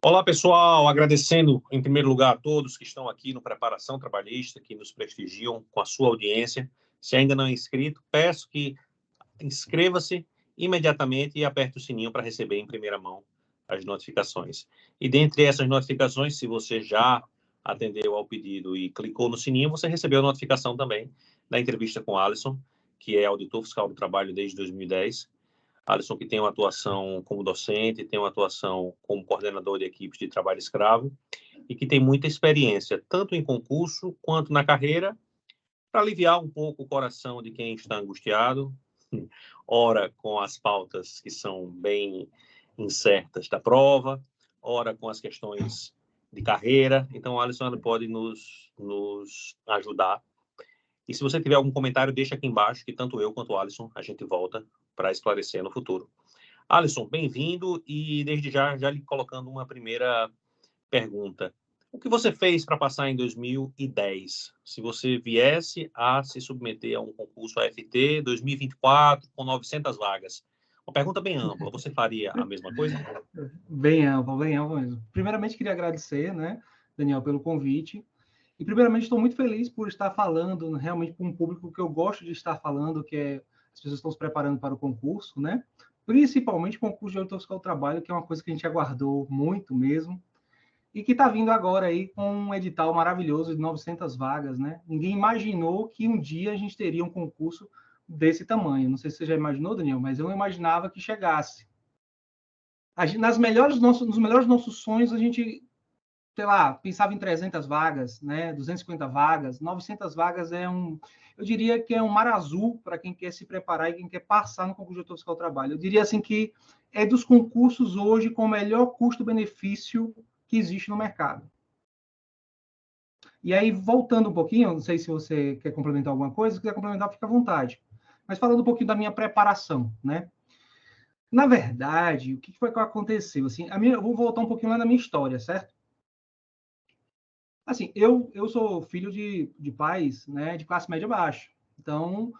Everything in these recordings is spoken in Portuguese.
Olá, pessoal. Agradecendo, em primeiro lugar, a todos que estão aqui no Preparação Trabalhista, que nos prestigiam com a sua audiência. Se ainda não é inscrito, peço que inscreva-se imediatamente e aperte o sininho para receber em primeira mão as notificações. E dentre essas notificações, se você já atendeu ao pedido e clicou no sininho, você recebeu a notificação também da entrevista com Alisson, que é auditor fiscal do trabalho desde 2010. Alisson, que tem uma atuação como docente, tem uma atuação como coordenador de equipes de trabalho escravo e que tem muita experiência, tanto em concurso quanto na carreira, para aliviar um pouco o coração de quem está angustiado, ora com as pautas que são bem incertas da prova, ora com as questões de carreira. Então, Alisson pode nos ajudar. E se você tiver algum comentário, deixa aqui embaixo, que tanto eu quanto o Alisson, a gente volta para esclarecer no futuro. Alisson, bem-vindo e desde já lhe colocando uma primeira pergunta. O que você fez para passar em 2010? Se você viesse a se submeter a um concurso AFT 2024 com 900 vagas. Uma pergunta bem ampla. Você faria a mesma coisa? Bem ampla mesmo. Primeiramente, queria agradecer, né, Daniel, pelo convite. E, primeiramente, estou muito feliz por estar falando realmente com um público que eu gosto de estar falando, que é as pessoas estão se preparando para o concurso, né? Principalmente o concurso de auditor fiscal do trabalho, que é uma coisa que a gente aguardou muito mesmo, e que está vindo agora aí com um edital maravilhoso de 900 vagas, né? Ninguém imaginou que um dia a gente teria um concurso desse tamanho. Não sei se você já imaginou, Daniel, mas eu não imaginava que chegasse. Nos melhores dos nossos sonhos, a gente, sei lá, pensava em 300 vagas, né? 250 vagas, 900 vagas eu diria que é um mar azul para quem quer se preparar e quem quer passar no concurso de auditor fiscal do trabalho. Eu diria assim que é dos concursos hoje com o melhor custo-benefício que existe no mercado. E aí, voltando um pouquinho, não sei se você quer complementar alguma coisa, se quiser complementar, fica à vontade. Mas falando um pouquinho da minha preparação, né? Na verdade, o que foi que aconteceu? Assim, eu vou voltar um pouquinho lá na minha história, certo? Assim, eu sou filho de pais, né, de classe média baixa. Então,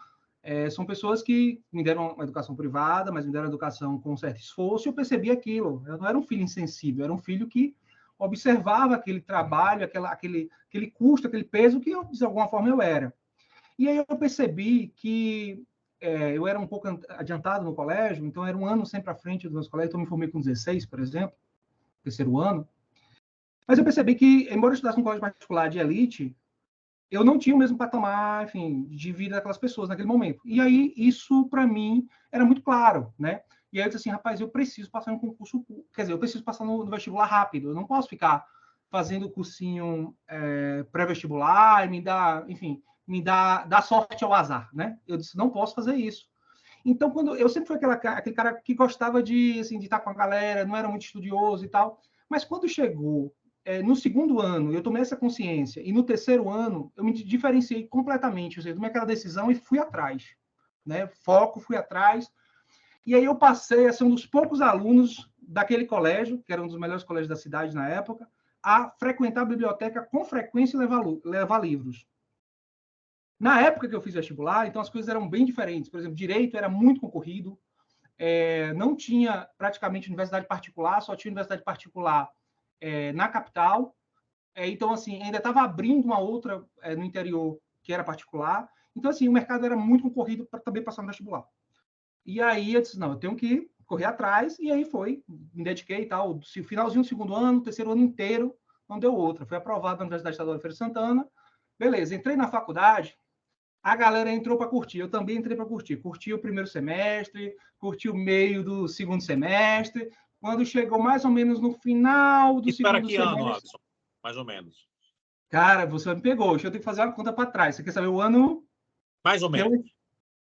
são pessoas que me deram uma educação privada, mas me deram educação com um certo esforço, e eu percebi aquilo. Eu não era um filho insensível, era um filho que observava aquele trabalho, aquele custo, aquele peso que, eu, de alguma forma, eu era. E aí eu percebi que eu era um pouco adiantado no colégio, então era um ano sempre à frente dos meus colegas, então eu me formei com 16, por exemplo, terceiro ano. Mas eu percebi que, embora eu estudasse num colégio particular de elite, eu não tinha o mesmo patamar, enfim, de vida daquelas pessoas naquele momento. E aí, isso, para mim, era muito claro, né? E aí eu disse assim, rapaz, eu preciso passar no concurso, quer dizer, eu preciso passar no vestibular rápido, eu não posso ficar fazendo cursinho pré-vestibular e me dá sorte ao azar, né? Eu disse, não posso fazer isso. Então, quando eu sempre fui aquele cara que gostava de estar com a galera, não era muito estudioso e tal, mas quando chegou no segundo ano, eu tomei essa consciência, e no terceiro ano, eu me diferenciei completamente, ou seja, tomei aquela decisão e fui atrás, né? Foco, fui atrás, e aí eu passei a ser um dos poucos alunos daquele colégio, que era um dos melhores colégios da cidade na época, a frequentar a biblioteca com frequência e levar livros. Na época que eu fiz vestibular, então as coisas eram bem diferentes. Por exemplo, direito era muito concorrido, não tinha praticamente universidade particular, só tinha universidade particular na capital. Então, assim, ainda estava abrindo uma outra no interior que era particular. Então, assim, o mercado era muito concorrido para também passar no vestibular. E aí eu disse, não, eu tenho que correr atrás, e aí me dediquei e tal. Finalzinho do segundo ano, terceiro ano inteiro, não deu outra. Fui aprovado na Universidade Estadual de Feira de Santana. Beleza, entrei na faculdade, a galera entrou para curtir, eu também entrei para curtir. Curti o primeiro semestre, curti o meio do segundo semestre. Quando chegou mais ou menos no final do segundo semestre... ano, Alisson? Mais ou menos. Cara, você me pegou. Deixa eu ter que fazer uma conta para trás. Você quer saber o ano? Mais ou menos.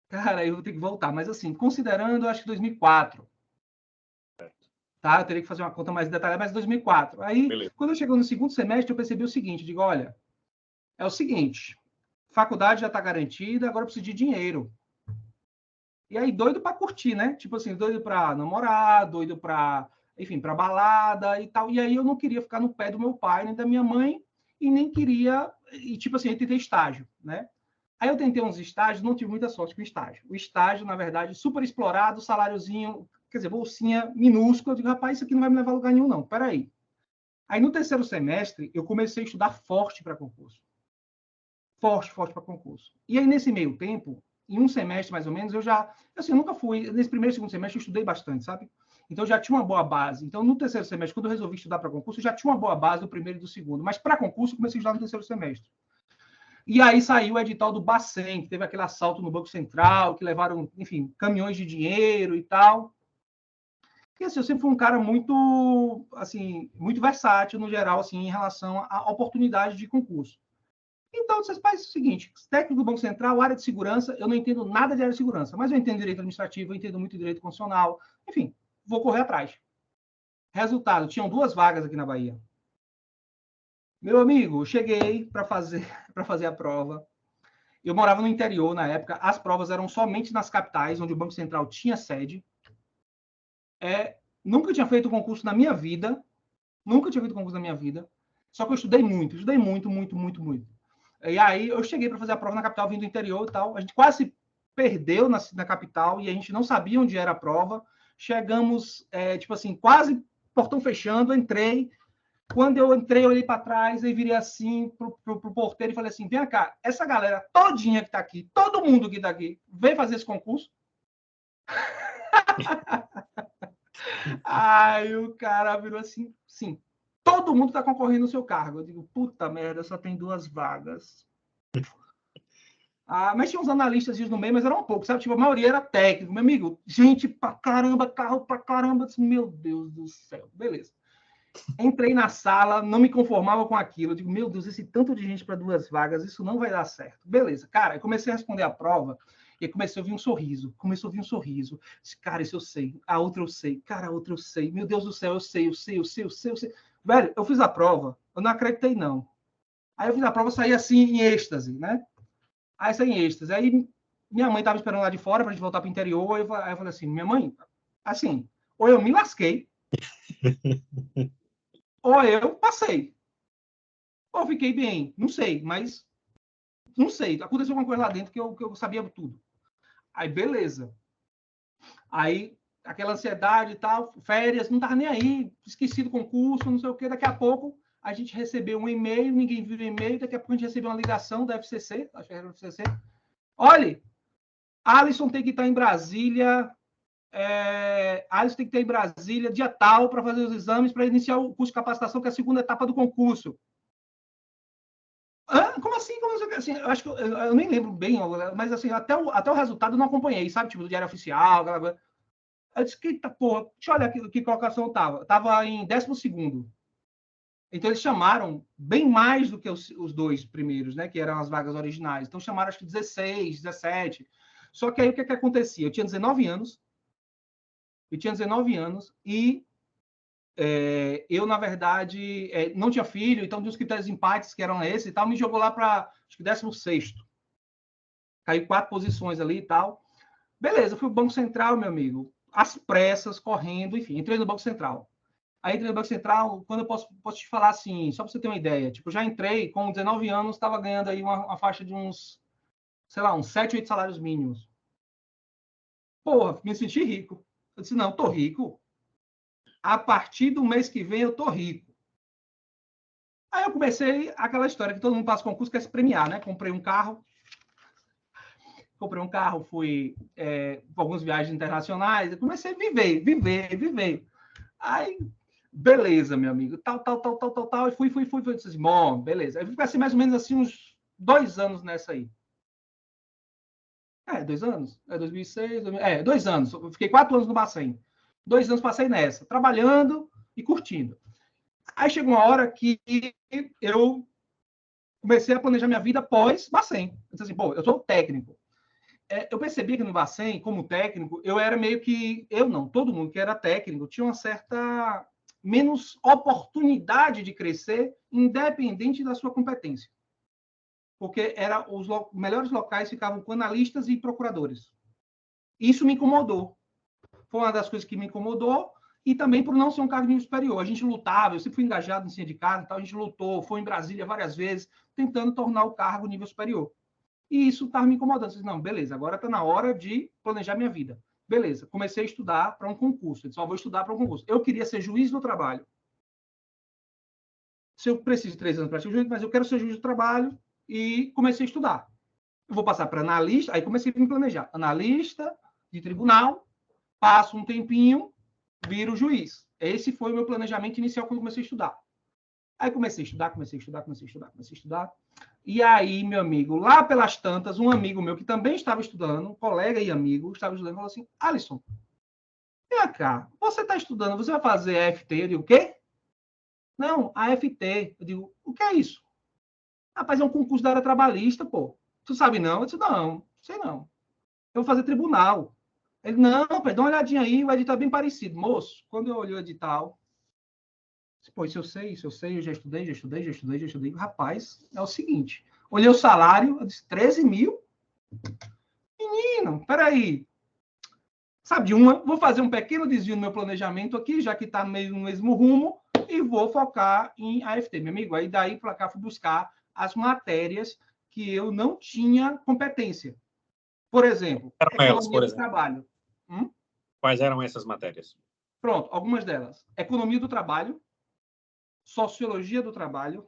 Cara, eu vou ter que voltar. Mas assim, considerando, acho que 2004. Tá? Eu teria que fazer uma conta mais detalhada, mas 2004. Aí, beleza. Quando eu chegou no segundo semestre, eu percebi o seguinte, digo, olha, é o seguinte, faculdade já está garantida, agora eu preciso de dinheiro. E aí, doido para curtir, né? Tipo assim, doido para namorar, doido para, enfim, para balada e tal. E aí eu não queria ficar no pé do meu pai, nem da minha mãe, e nem queria, e tipo assim, eu tentei estágio, né? Aí eu tentei uns estágios, não tive muita sorte com o estágio. O estágio, na verdade, super explorado, saláriozinho, quer dizer, bolsinha minúscula. Eu digo, rapaz, isso aqui não vai me levar a lugar nenhum, não. Peraí. Aí, no terceiro semestre, eu comecei a estudar forte para concurso. Forte para concurso. E aí, nesse meio tempo, em um semestre, mais ou menos, eu já... Assim, eu nunca fui... Nesse primeiro e segundo semestre, eu estudei bastante, sabe? Então, eu já tinha uma boa base. Então, no terceiro semestre, quando eu resolvi estudar para concurso, eu já tinha uma boa base do primeiro e do segundo. Mas, para concurso, eu comecei a estudar no terceiro semestre. E aí saiu o edital do Bacen, que teve aquele assalto no Banco Central, que levaram, enfim, caminhões de dinheiro e tal. E assim, eu sempre fui um cara muito, assim, muito versátil, no geral, assim, em relação à oportunidade de concurso. Então, vocês fazem o seguinte, técnico do Banco Central, área de segurança, eu não entendo nada de área de segurança, mas eu entendo direito administrativo, eu entendo muito direito constitucional, enfim, vou correr atrás. Resultado, tinham 2 vagas aqui na Bahia. Meu amigo, cheguei para fazer a prova. Eu morava no interior na época, as provas eram somente nas capitais, onde o Banco Central tinha sede. Nunca tinha feito concurso na minha vida, só que eu estudei muito. E aí eu cheguei para fazer a prova na capital, vindo do interior e tal. A gente quase perdeu na capital e a gente não sabia onde era a prova. Chegamos, tipo assim, quase portão fechando, entrei. Quando eu entrei, eu olhei para trás e virei assim pro porteiro e falei assim: vem cá, essa galera todinha que está aqui, todo mundo que está aqui, vem fazer esse concurso. Aí o cara virou assim: sim, todo mundo está concorrendo no seu cargo. Eu digo: puta merda, só tem 2 vagas. Mas tinha uns analistas no meio, mas eram poucos, sabe? Tipo, a maioria era técnico, meu amigo. Gente pra caramba, carro pra caramba. Meu Deus do céu. Beleza. Entrei na sala, não me conformava com aquilo. Eu digo, meu Deus, esse tanto de gente para 2 vagas, isso não vai dar certo. Beleza, cara, eu comecei a responder a prova e comecei a ouvir um sorriso. Cara, isso eu sei. A outra eu sei. Cara, a outra eu sei. Meu Deus do céu, eu sei. Velho, eu fiz a prova, eu não acreditei, não. Aí eu fiz a prova, saí assim, em êxtase, né? Aí saí em êxtase. Aí minha mãe estava esperando lá de fora para a gente voltar para o interior. Aí eu falei assim, minha mãe, assim, ou eu me lasquei, ou eu passei. Ou fiquei bem, não sei, mas não sei. Aconteceu alguma coisa lá dentro que eu sabia tudo. Aí, beleza. Aí, aquela ansiedade e tal, férias, não estava nem aí, esqueci do concurso, não sei o quê. Daqui a pouco, a gente recebeu um e-mail, ninguém viu o e-mail. Daqui a pouco, a gente recebeu uma ligação da FCC, acho que era da FCC. Olha, Alisson tem que estar em Brasília. Alisson tem que estar em Brasília dia tal para fazer os exames para iniciar o curso de capacitação, que é a segunda etapa do concurso. Como assim? Assim? Eu acho que eu nem lembro bem, mas assim, até o resultado eu não acompanhei, sabe? Tipo, do Diário Oficial, aquela coisa. Eu disse, eita porra, deixa eu olhar que colocação eu tava. Tava em 12º. Então eles chamaram bem mais do que os 2 primeiros, né? Que eram as vagas originais. Então chamaram acho que 16, 17. Só que aí o que acontecia? Eu tinha 19 anos. E eu, na verdade, não tinha filho, então dos critérios de empates, que eram esses e tal, me jogou lá para, acho que 16º. Caiu 4 posições ali e tal. Beleza, fui pro Banco Central, meu amigo. Às pressas, correndo, enfim, entrei no Banco Central. Aí entrei no Banco Central, quando eu posso te falar assim, só para você ter uma ideia, tipo, já entrei com 19 anos, estava ganhando aí uma faixa de uns, sei lá, uns 7, 8 salários mínimos. Porra, me senti rico. Eu disse, não, tô rico. A partir do mês que vem eu tô rico. Aí eu comecei aquela história que todo mundo passa concurso, quer se premiar, né? Comprei um carro, fui para algumas viagens internacionais, comecei a viver. Aí, beleza, meu amigo, tal, e fui, disse assim, bom, beleza. Aí fiquei assim, mais ou menos assim, uns 2 anos nessa aí. 2 anos? 2006, 2 anos. Eu fiquei 4 anos no Bacen. 2 anos passei nessa, trabalhando e curtindo. Aí chegou uma hora que eu comecei a planejar minha vida pós Bacen. Eu disse assim, pô, eu sou técnico. Eu percebi que no Bacen, como técnico, eu era meio que... Eu não, todo mundo que era técnico tinha uma certa menos oportunidade de crescer, independente da sua competência. Porque os melhores locais ficavam com analistas e procuradores. Isso me incomodou. Foi uma das coisas que me incomodou, e também por não ser um cargo de nível superior. A gente lutava, eu sempre fui engajado em sindicato, então a gente lutou, foi em Brasília várias vezes, tentando tornar o cargo nível superior. E isso estava me incomodando. Eu disse, não, beleza, agora está na hora de planejar minha vida. Beleza, comecei a estudar para um concurso. Eu disse, vou estudar para um concurso. Eu queria ser juiz do trabalho. se eu preciso de 3 anos para ser juiz, mas eu quero ser juiz do trabalho, e comecei a estudar. Eu vou passar para analista, aí comecei a me planejar. Analista de tribunal, passo um tempinho, viro juiz. Esse foi o meu planejamento inicial quando comecei a estudar. Aí comecei a estudar. E aí, meu amigo, lá pelas tantas, um amigo meu que também estava estudando, um colega e amigo, estava estudando, falou assim: Alisson, vem cá, você está estudando, você vai fazer AFT? Eu digo, o quê? Não, AFT. Eu digo, o que é isso? Rapaz, é um concurso da área trabalhista, pô. Tu sabe não? Eu disse, não, sei não. Eu vou fazer tribunal. Ele, não, pai, dá uma olhadinha aí, o edital é bem parecido. Moço, quando eu olhei o edital, pô, isso eu sei, eu já estudei. Rapaz, é o seguinte, olhei o salário, eu disse, 13 mil? Menino, peraí. Sabe de uma? Vou fazer um pequeno desvio no meu planejamento aqui, já que está no mesmo rumo, e vou focar em AFT, meu amigo. Aí daí para cá fui buscar as matérias que eu não tinha competência. Por exemplo, Eram elas, economia por do exemplo. trabalho. Quais eram essas matérias? Pronto, algumas delas. Economia do trabalho, sociologia do trabalho,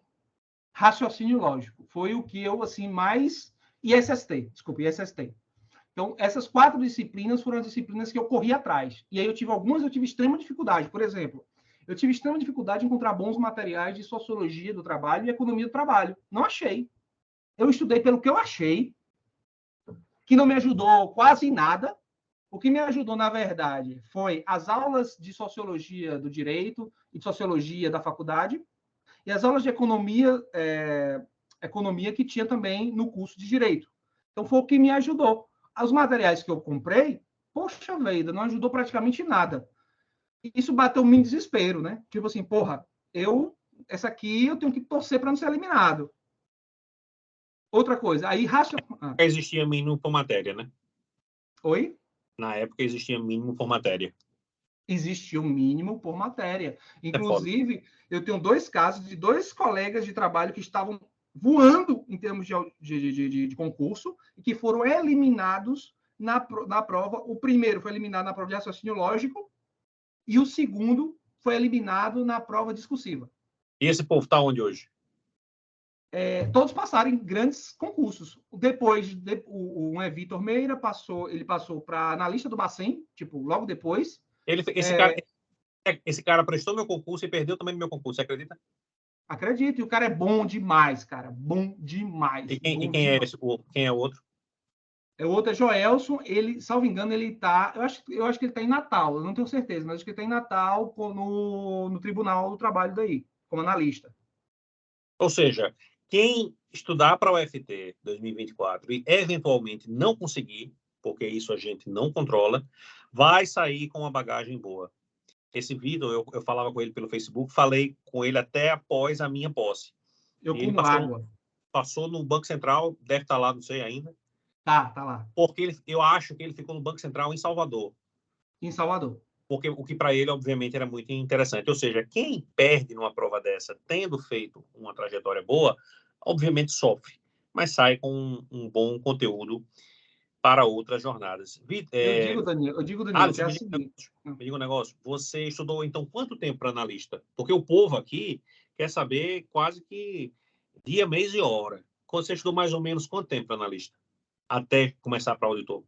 raciocínio lógico. Foi o que eu, assim, mais... ISST. Então, essas 4 disciplinas foram as disciplinas que eu corri atrás. E aí eu tive extrema dificuldade. Por exemplo, eu tive extrema dificuldade em encontrar bons materiais de sociologia do trabalho e economia do trabalho. Não achei. Eu estudei pelo que eu achei, que não me ajudou quase em nada. O que me ajudou, na verdade, foi as aulas de sociologia do direito e de sociologia da faculdade e as aulas de economia que tinha também no curso de direito. Então, foi o que me ajudou. Os materiais que eu comprei, poxa vida, não ajudou praticamente nada. Isso bateu um desespero, né? Tipo assim, porra, essa aqui eu tenho que torcer para não ser eliminado. Outra coisa, aí Existia mínimo por matéria, né? Oi? Na época existia mínimo por matéria. Existia um mínimo por matéria. É foda. Inclusive, eu tenho 2 casos de 2 colegas de trabalho que estavam voando em termos de concurso e que foram eliminados na prova. O primeiro foi eliminado na prova de raciocínio lógico e o segundo foi eliminado na prova discursiva. E esse povo está onde hoje? Todos passaram em grandes concursos. Depois, o Vitor Meira ele passou para analista do Bacen, tipo, logo depois. Esse cara prestou meu concurso e perdeu também meu concurso, você acredita? Acredito, e o cara é bom demais, cara. Bom demais. Quem é o outro? O outro é Joelson, ele, salvo engano, ele tá. Eu acho que ele tá em Natal, eu não tenho certeza, mas acho que ele tá em Natal no Tribunal do Trabalho daí, como analista. Ou seja, quem estudar para o UFT 2024 e eventualmente não conseguir, porque isso a gente não controla, vai sair com uma bagagem boa. Esse Vitor, eu falava com ele pelo Facebook, falei com ele até após a minha posse. Eu E ele como água. passou no Banco Central, deve estar lá, não sei ainda. Tá lá. Porque eu acho que ele ficou no Banco Central em Salvador. Em Salvador. Porque o que para ele, obviamente, era muito interessante. Ou seja, quem perde numa prova dessa, tendo feito uma trajetória boa, obviamente sofre, mas sai com um bom conteúdo para outras jornadas. Eu digo, Daniel, que Alisson, é a seguinte. me diga um negócio. Você estudou, então, quanto tempo para analista? Porque o povo aqui quer saber quase que dia, mês e hora. Você estudou mais ou menos quanto tempo para analista? Até começar para auditor?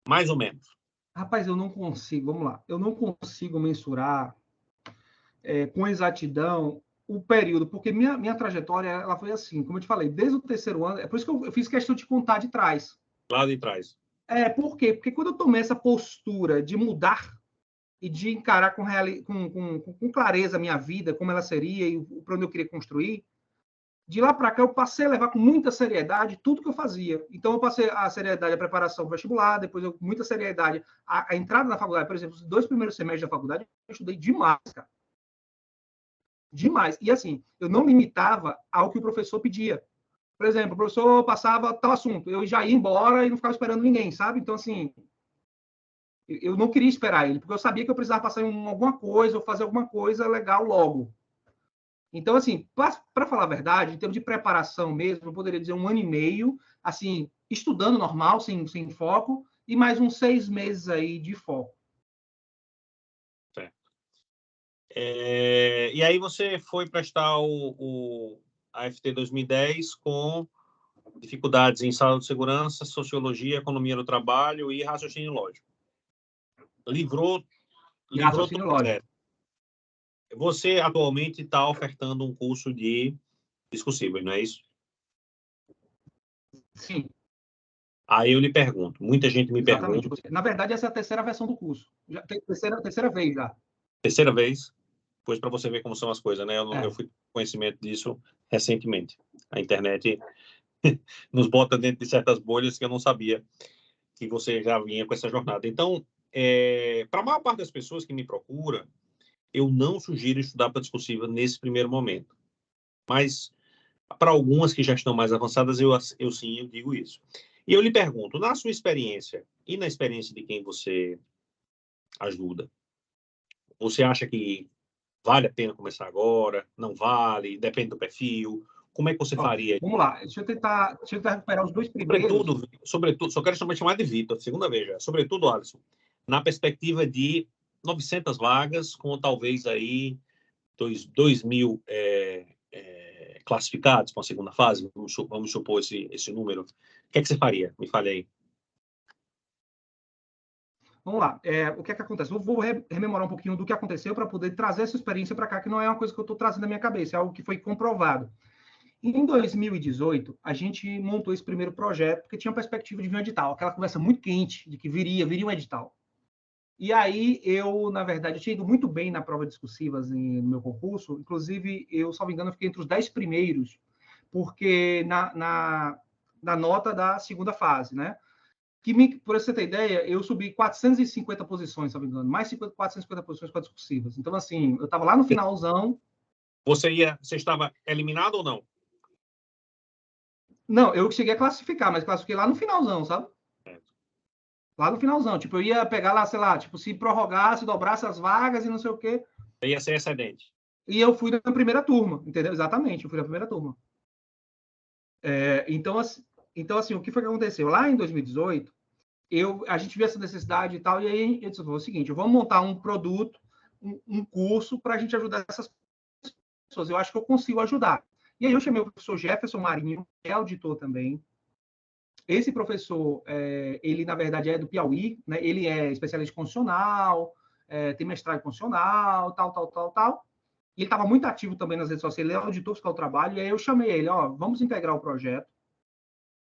Mais ou menos. Rapaz, eu não consigo, vamos lá, eu não consigo mensurar com exatidão o período, porque minha trajetória ela foi assim, como eu te falei, desde o terceiro ano, é por isso que eu fiz questão de contar de trás. Lá de trás. Por quê? Porque quando eu tomei essa postura de mudar e de encarar com clareza a minha vida, como ela seria e para onde eu queria construir, de lá para cá eu passei a levar com muita seriedade tudo que eu fazia. Então eu passei a seriedade, a preparação vestibular, depois eu, muita seriedade, a entrada na faculdade, por exemplo, os 2 primeiros semestres da faculdade, eu estudei demais, cara. Demais. E assim, eu não limitava ao que o professor pedia. Por exemplo, o professor passava tal assunto, eu já ia embora e não ficava esperando ninguém, sabe? Então, assim, eu não queria esperar ele, porque eu sabia que eu precisava passar em alguma coisa ou fazer alguma coisa legal logo. Então, assim, para falar a verdade, em termos de preparação mesmo, eu poderia dizer 1 ano e meio, assim, estudando normal, sem foco, e mais uns 6 meses aí de foco. Certo. E aí você foi prestar a FT 2010 com dificuldades em saúde e segurança, sociologia, economia do trabalho e raciocínio lógico. Livrou Raciocínio tudo lógico. certo. Você atualmente está ofertando um curso de discursivos, não é isso? Sim. Aí eu lhe pergunto, muita gente me Exatamente. pergunta... Na verdade, essa é a terceira versão do curso. Terceira vez já. Terceira vez? Pois para você ver como são as coisas, né? Eu fui com conhecimento disso recentemente. A internet nos bota dentro de certas bolhas que eu não sabia que você já vinha com essa jornada. Então, para a maior parte das pessoas que me procura, eu não sugiro estudar para discursiva nesse primeiro momento. Mas para algumas que já estão mais avançadas, eu sim, eu digo isso. E eu lhe pergunto, na sua experiência e na experiência de quem você ajuda, você acha que vale a pena começar agora? Não vale? Depende do perfil? Como é que você faria? Vamos lá, deixa eu tentar recuperar os dois primeiros. Sobretudo, só quero chamar de Vitor, segunda vez já. Sobretudo, Alisson, na perspectiva de 900 vagas, com talvez aí 2.000 classificados para a segunda fase, vamos supor esse número. O que é que você faria? Me fale aí. Vamos lá, o que é que acontece? Eu vou rememorar um pouquinho do que aconteceu para poder trazer essa experiência para cá, que não é uma coisa que eu estou trazendo na minha cabeça, é algo que foi comprovado. Em 2018, a gente montou esse primeiro projeto, porque tinha uma perspectiva de vir um edital, aquela conversa muito quente de que viria um edital. E aí, na verdade, eu tinha ido muito bem na prova discursivas no meu concurso, inclusive, eu, salvo engano, eu fiquei entre os 10 primeiros, porque na nota da segunda fase, né? Por você ter ideia, eu subi 450 posições, salvo engano, mais 450 posições para discursivas. Então, assim, eu estava lá no finalzão. Você estava eliminado ou não? Não, eu cheguei a classificar, mas classifiquei lá no finalzão, sabe? Lá no finalzão. Tipo, eu ia pegar lá, sei lá, tipo, se prorrogasse, dobrasse as vagas e não sei o quê. Ia ser excedente. E eu fui na primeira turma, entendeu? Exatamente, eu fui na primeira turma. Então, assim, o que foi que aconteceu? Lá em 2018, a gente viu essa necessidade e tal, e aí eu disse, o seguinte, vamos montar um produto, um curso para a gente ajudar essas pessoas. Eu acho que eu consigo ajudar. E aí eu chamei o professor Jefferson Marinho, que é auditor também. Esse professor, ele, na verdade, é do Piauí, né? Ele é especialista constitucional, tem mestrado em constitucional, tal. E ele estava muito ativo também nas redes sociais, ele é auditor fiscal do trabalho, e aí eu chamei ele, vamos integrar o projeto,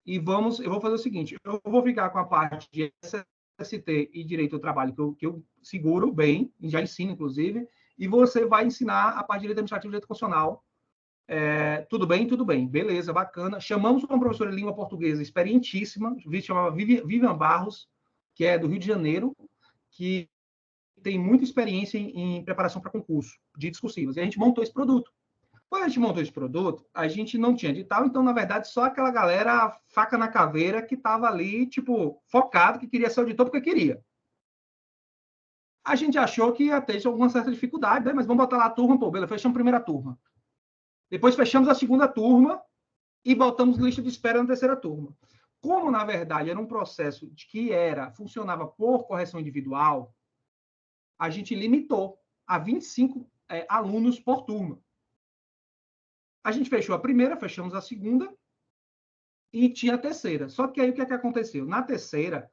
e eu vou fazer o seguinte, eu vou ficar com a parte de SST e direito ao trabalho, que eu seguro bem, já ensino, inclusive, e você vai ensinar a parte de direito administrativo e direito constitucional. Tudo bem, beleza, bacana. Chamamos uma professora de língua portuguesa experientíssima, chamava Vivian Barros, que é do Rio de Janeiro, que tem muita experiência em preparação para concurso de discursivas. E a gente montou esse produto. Quando a gente montou esse produto, a gente não tinha edital, então, na verdade, só aquela galera faca na caveira que estava ali, tipo, focado, que queria ser auditor porque queria. A gente achou que ia ter alguma certa dificuldade, né? Mas vamos botar lá a turma, pô, beleza, fechamos a primeira turma. Depois fechamos a segunda turma e botamos lista de espera na terceira turma. Como, na verdade, era um processo que funcionava por correção individual, a gente limitou a 25 alunos por turma. A gente fechou a primeira, fechamos a segunda e tinha a terceira. Só que aí o que aconteceu? Na terceira,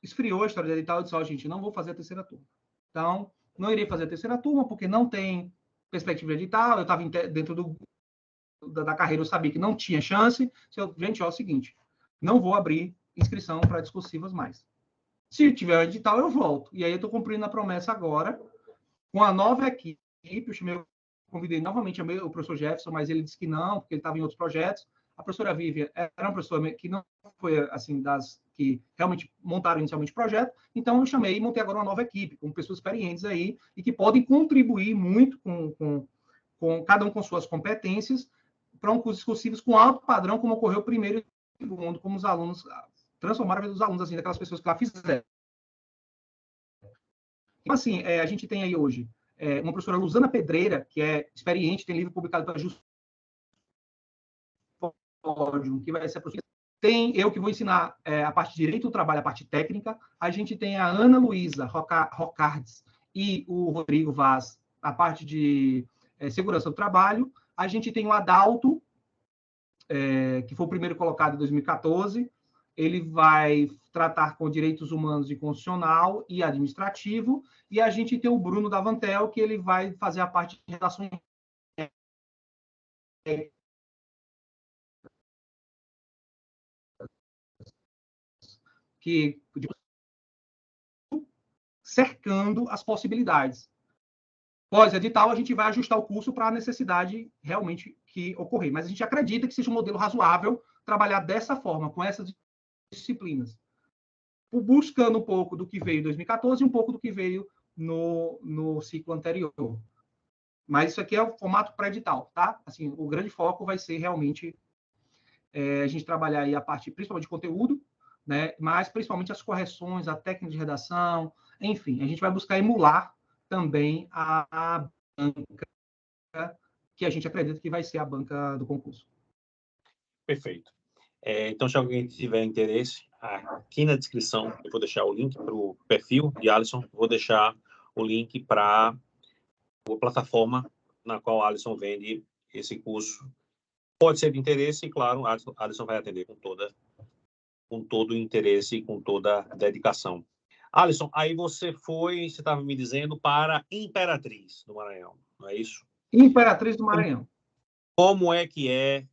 esfriou a história de edital e disse, gente, não vou fazer a terceira turma. Então, não irei fazer a terceira turma porque não tem perspectiva de edital, eu estava dentro da carreira, eu sabia que não tinha chance. Gente, é o seguinte, não vou abrir inscrição para discursivas mais. Se tiver um edital, eu volto. E aí eu estou cumprindo a promessa agora, com a nova equipe. Eu convidei novamente o professor Jefferson, mas ele disse que não, porque ele estava em outros projetos. A professora Vivian era uma professora que não foi, assim, das que realmente montaram inicialmente o projeto. Então, eu chamei e montei agora uma nova equipe, com pessoas experientes aí, e que podem contribuir muito com cada um com suas competências, para um curso discursivos com alto padrão, como ocorreu primeiro e segundo, como os alunos transformaram os alunos, assim, daquelas pessoas que lá fizeram. Então, assim, a gente tem aí hoje uma professora Luzana Pedreira, que é experiente, tem livro publicado pela Just que vai ser a professora. Tem eu que vou ensinar a parte de direito do trabalho, a parte técnica. A gente tem a Ana Luísa Rocardes e o Rodrigo Vaz, a parte de segurança do trabalho. A gente tem o Adalto, que foi o primeiro colocado em 2014. Ele vai tratar com direitos humanos e constitucional e administrativo. E a gente tem o Bruno Davantel, que ele vai fazer a parte de relações que cercando as possibilidades. Pós-edital, a gente vai ajustar o curso para a necessidade realmente que ocorrer. Mas a gente acredita que seja um modelo razoável trabalhar dessa forma, com essas disciplinas. Buscando um pouco do que veio em 2014 e um pouco do que veio no ciclo anterior. Mas isso aqui é o formato pré-edital, tá? Assim, o grande foco vai ser realmente a gente trabalhar aí a parte principalmente de conteúdo, né? Mas principalmente as correções, a técnica de redação, enfim, a gente vai buscar emular também a banca que a gente acredita que vai ser a banca do concurso. Perfeito. Então, se alguém tiver interesse, aqui na descrição eu vou deixar o link para o perfil de Alisson, vou deixar o link para a plataforma na qual Alisson vende esse curso. Pode ser de interesse e, claro, Alisson vai atender com todo o interesse e com toda a dedicação. Alisson, aí você estava me dizendo, para Imperatriz do Maranhão, não é isso? Imperatriz do Maranhão. Como é que é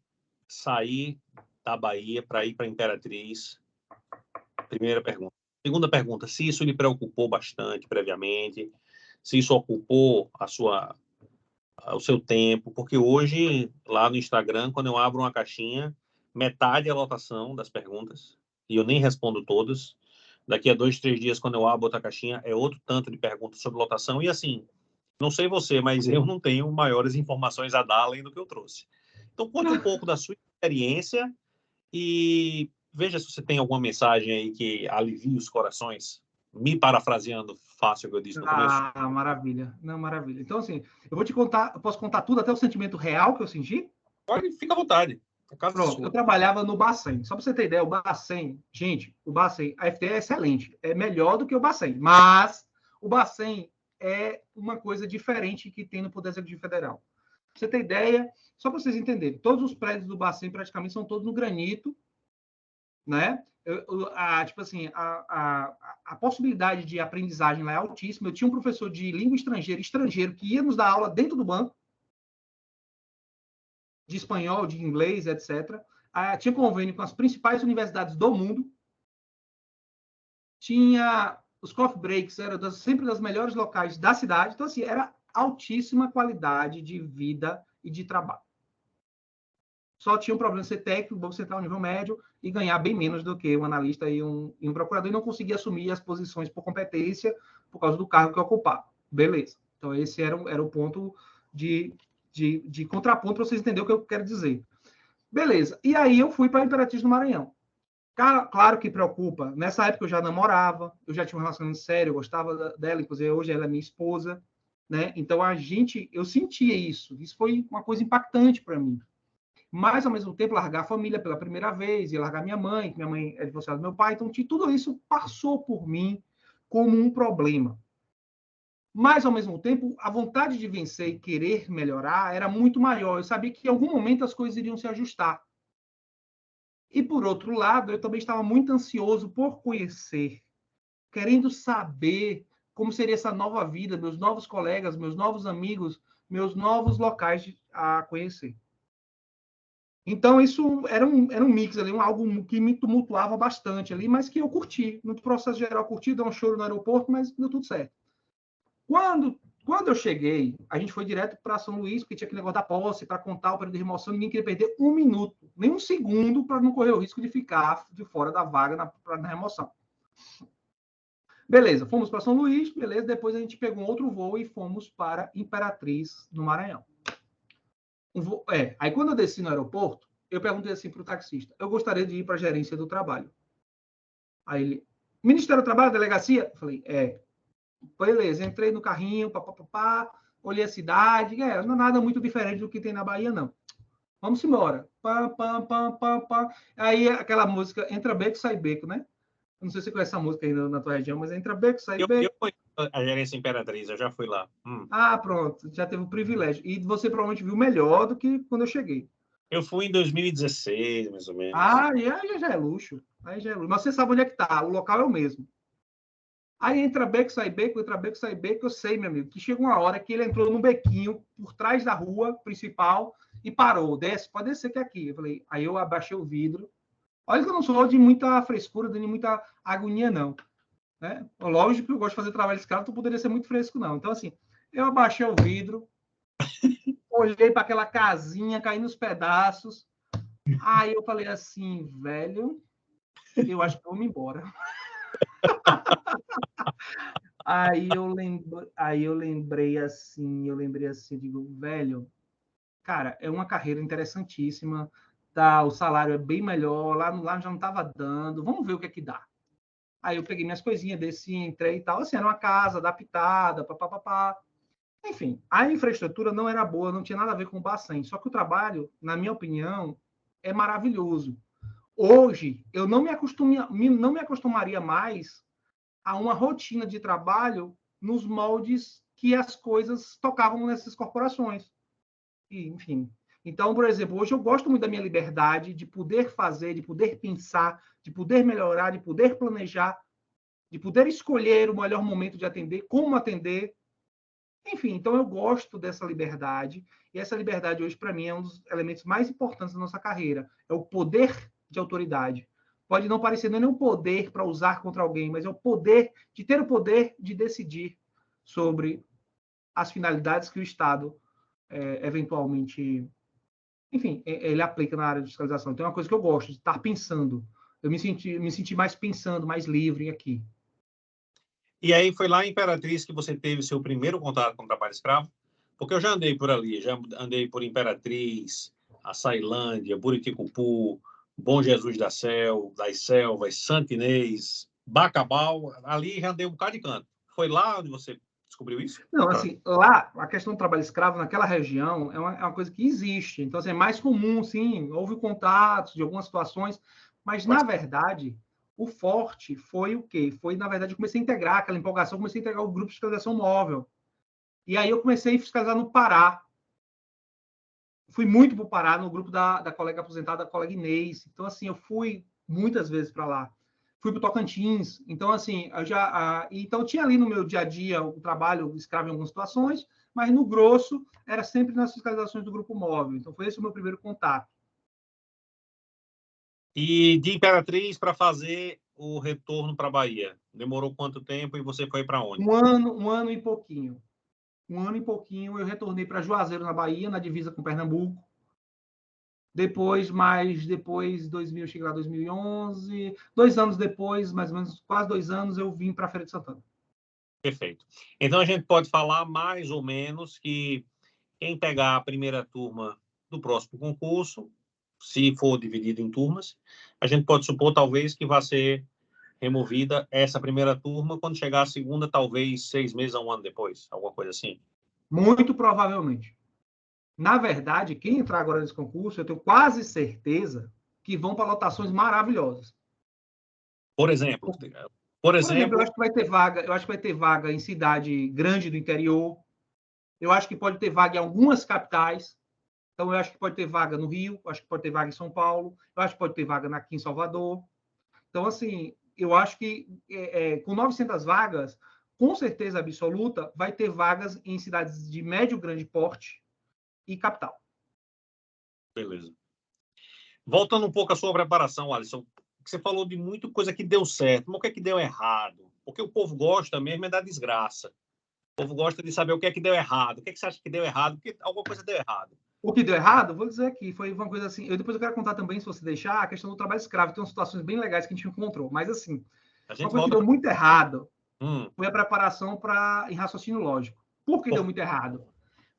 sair da Bahia para ir para Imperatriz? Primeira pergunta. Segunda pergunta, se isso lhe preocupou bastante previamente, se isso ocupou o seu tempo, porque hoje, lá no Instagram, quando eu abro uma caixinha, metade é a lotação das perguntas, e eu nem respondo todas. Daqui a 2, 3 dias, quando eu abro outra caixinha, é outro tanto de perguntas sobre lotação, e assim, não sei você, mas eu não tenho maiores informações a dar além do que eu trouxe. Então, conte um pouco da sua experiência e veja se você tem alguma mensagem aí que alivie os corações, me parafraseando fácil o que eu disse no começo. Maravilha. Não, maravilha. Então, assim, eu vou te contar, eu posso contar tudo, até o sentimento real que eu senti? Pode, fica à vontade. Pronto, eu trabalhava no Bacen. Só para você ter ideia, o Bacen, gente, o Bacen, a FTE é excelente, é melhor do que o Bacen, mas o Bacen é uma coisa diferente que tem no Poder Executivo Federal. Pra você ter ideia, só para vocês entenderem, todos os prédios do Bacen praticamente são todos no granito, né? Tipo assim, a possibilidade de aprendizagem lá é altíssima. Eu tinha um professor de língua estrangeiro, que ia nos dar aula dentro do banco, de espanhol, de inglês, etc. Tinha convênio com as principais universidades do mundo. Tinha os coffee breaks, eram sempre das melhores locais da cidade. Então, assim, era altíssima qualidade de vida e de trabalho. Só tinha um problema de ser técnico, Banco Central nível médio, e ganhar bem menos do que um analista e um procurador, e não conseguia assumir as posições por competência, por causa do cargo que ocupava. Beleza. Então, esse era o ponto de contraponto para vocês entenderem o que eu quero dizer. Beleza. E aí eu fui para a Imperatriz do Maranhão. Claro que preocupa. Nessa época eu já namorava, eu já tinha um relacionamento sério, eu gostava dela, inclusive hoje ela é minha esposa, né? Então eu sentia isso. Isso foi uma coisa impactante para mim. Mas, ao mesmo tempo, largar a família pela primeira vez, e largar minha mãe, que minha mãe é divorciada do meu pai, então tudo isso passou por mim como um problema. Mas, ao mesmo tempo, a vontade de vencer e querer melhorar era muito maior. Eu sabia que em algum momento as coisas iriam se ajustar. E, por outro lado, eu também estava muito ansioso por conhecer, querendo saber como seria essa nova vida, meus novos colegas, meus novos amigos, meus novos locais a conhecer. Então, isso era um mix ali, algo que me tumultuava bastante ali, mas que eu curti. No processo geral, curti, dei um choro no aeroporto, mas deu tudo certo. Quando eu cheguei, a gente foi direto para São Luís, porque tinha que negócio da posse, para contar o período de remoção, ninguém queria perder um minuto, nem um segundo, para não correr o risco de ficar de fora da vaga na remoção. Beleza, fomos para São Luís, beleza, depois a gente pegou um outro voo e fomos para Imperatriz, no Maranhão. Aí quando eu desci no aeroporto, eu perguntei assim para o taxista, eu gostaria de ir para a gerência do trabalho. Aí ele, Ministério do Trabalho, delegacia? Eu falei, beleza, entrei no carrinho, olhei a cidade, não é nada muito diferente do que tem na Bahia, não. Vamos embora. Aí aquela música, entra beco, sai beco, né? Eu não sei se você conhece essa música aí na tua região, mas entra beco, sai Eu beco. conheço a Gerência Imperatriz, eu já fui lá. Ah, pronto, já teve o privilégio. E você provavelmente viu melhor do que quando eu cheguei. Eu fui em 2016, mais ou menos. Ah, e aí já é luxo. Aí já é luxo. Mas você sabe onde é que tá, o local é o mesmo. Aí entra beco, sai beco, entra beco, sai beco, eu sei, meu amigo, que chega uma hora que ele entrou num bequinho por trás da rua principal e parou. Desce, pode descer que é aqui. Eu falei, aí eu abaixei o vidro. Olha que eu não sou de muita frescura, de muita agonia, não. Né? Lógico que eu gosto de fazer trabalho escravo, tu poderia ser muito fresco, não. Então, assim, eu abaixei o vidro, olhei para aquela casinha caindo nos pedaços. Aí eu falei assim, velho, eu acho que eu vou me embora. Aí eu lembrei assim, digo, velho, cara, é uma carreira interessantíssima, tá, o salário é bem melhor, lá já não estava dando, vamos ver o que é que dá. Aí eu peguei minhas coisinhas, desci, entrei e tal, assim, era uma casa adaptada, papapá. Enfim, a infraestrutura não era boa, não tinha nada a ver com o Bacen, só que o trabalho, na minha opinião, é maravilhoso. Hoje, eu não me acostumaria mais a uma rotina de trabalho nos moldes que as coisas tocavam nessas corporações. E, enfim. Então, por exemplo, hoje eu gosto muito da minha liberdade de poder fazer, de poder pensar, de poder melhorar, de poder planejar, de poder escolher o melhor momento de atender, como atender. Enfim, então eu gosto dessa liberdade. E essa liberdade hoje, para mim, é um dos elementos mais importantes da nossa carreira. É o poder de autoridade. Pode não parecer nem um poder para usar contra alguém, mas é o poder de ter o poder de decidir sobre as finalidades que o Estado eventualmente, enfim, ele aplica na área de fiscalização. Então é uma coisa que eu gosto, de estar pensando. Eu me senti mais pensando, mais livre aqui. E aí foi lá em Imperatriz que você teve seu primeiro contato com o trabalho escravo? Porque eu já andei por ali, já andei por Imperatriz, Açailândia, Buriticupu, Bom Jesus das Selvas, Santo Inês, Bacabal, ali já andei um bocado de canto. Foi lá onde você descobriu isso? Não, assim, lá, a questão do trabalho escravo naquela região é uma coisa que existe. Então, assim, é mais comum, sim, houve contatos de algumas situações, mas, na verdade, o forte foi o quê? Foi, na verdade, eu comecei a integrar aquela empolgação, comecei a integrar o grupo de fiscalização móvel. E aí eu comecei a fiscalizar no Pará. Fui muito para o Pará, no grupo da colega aposentada, da colega Inês. Então, assim, eu fui muitas vezes para lá. Fui para o Tocantins. Então, assim, então tinha ali no meu dia a dia o trabalho escravo em algumas situações, mas no grosso era sempre nas fiscalizações do grupo móvel. Então, foi esse o meu primeiro contato. E de Imperatriz para fazer o retorno para a Bahia, demorou quanto tempo e você foi para onde? Um ano e pouquinho. Um ano e pouquinho eu retornei para Juazeiro, na Bahia, na divisa com Pernambuco. Depois, 2000, cheguei lá em 2011. 2 anos depois, mais ou menos, quase 2 anos, eu vim para a Feira de Santana. Perfeito. Então a gente pode falar mais ou menos que quem pegar a primeira turma do próximo concurso, se for dividido em turmas, a gente pode supor talvez que vai ser removida essa primeira turma quando chegar a segunda, talvez 6 meses a um ano depois, alguma coisa assim. Muito provavelmente. Na verdade, quem entrar agora nesse concurso, eu tenho quase certeza que vão para lotações maravilhosas. Por exemplo, Por exemplo, eu acho que vai ter vaga, eu acho que vai ter vaga em cidade grande do interior. Eu acho que pode ter vaga em algumas capitais. Então, eu acho que pode ter vaga no Rio, eu acho que pode ter vaga em São Paulo, eu acho que pode ter vaga aqui em Salvador. Então, assim, eu acho que com 900 vagas, com certeza absoluta, vai ter vagas em cidades de médio, grande porte e capital. beleza. Voltando um pouco à sua preparação, Alisson, você falou de muita coisa que deu certo, mas o que é que deu errado? Porque o povo gosta mesmo é da desgraça. O povo gosta de saber o que é que deu errado. O que é que você acha que deu errado? Porque alguma coisa deu errado. O que deu errado, vou dizer aqui, foi uma coisa assim. Depois eu quero contar também, se você deixar, a questão do trabalho escravo. Tem umas situações bem legais que a gente encontrou. Mas, assim, A uma gente coisa que volta deu pra... muito errado foi a preparação em raciocínio lógico. Por que deu muito errado?